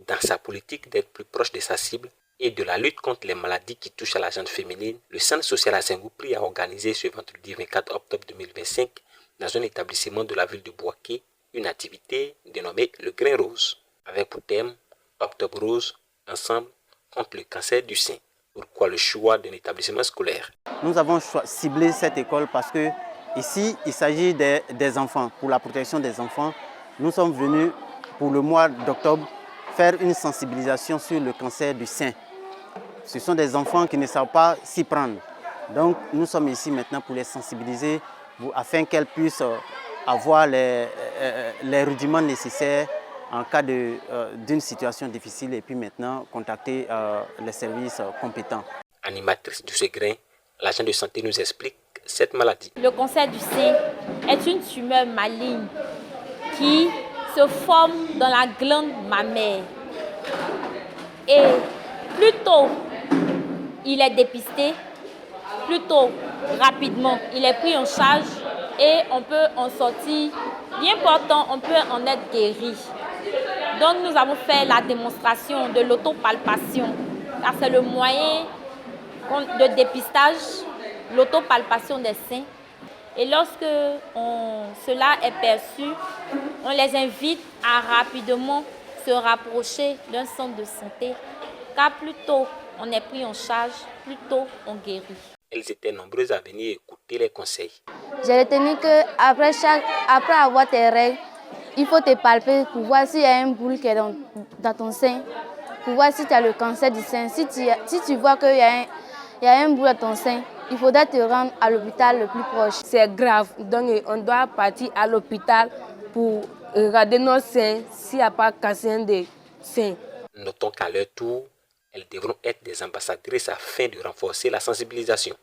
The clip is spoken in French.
Dans sa politique d'être plus proche de sa cible et de la lutte contre les maladies qui touchent à la gente féminine, le Centre social à Saint-Goupri a organisé ce vendredi 24 octobre 2025 dans un établissement de la ville de Bouaké une activité dénommée le Grain Rose, avec pour thème Octobre Rose, ensemble contre le cancer du sein. Pourquoi le choix d'un établissement scolaire? Nous avons ciblé cette école parce que ici, il s'agit des enfants, pour la protection des enfants. Nous sommes venus pour le mois d'octobre faire une sensibilisation sur le cancer du sein. Ce sont des enfants qui ne savent pas s'y prendre. Donc nous sommes ici maintenant pour les sensibiliser afin qu'elles puissent avoir les rudiments nécessaires en cas d'une situation difficile et puis maintenant contacter les services compétents. Animatrice de ce grain, l'agent de santé nous explique cette maladie. Le cancer du sein est une tumeur maligne qui se forme dans la glande mammaire. Et plus tôt il est dépisté, plus tôt rapidement il est pris en charge et on peut en sortir bien portant, on peut en être guéri. Donc nous avons fait la démonstration de l'autopalpation, car c'est le moyen de dépistage, l'autopalpation des seins. Et lorsque cela est perçu, on les invite à rapidement se rapprocher d'un centre de santé, car plus tôt on est pris en charge, plus tôt on guérit. Elles étaient nombreuses à venir écouter les conseils. J'ai retenu qu'après avoir tes règles, il faut te palper pour voir s'il y a une boule qui est dans ton sein, pour voir si tu as le cancer du sein. Si tu vois qu'il y a une boule dans ton sein, il faudra te rendre à l'hôpital le plus proche. C'est grave, donc on doit partir à l'hôpital pour regarder nos seins s'il n'y a pas de cancer des seins. Notons qu'à leur tour, elles devront être des ambassadrices afin de renforcer la sensibilisation.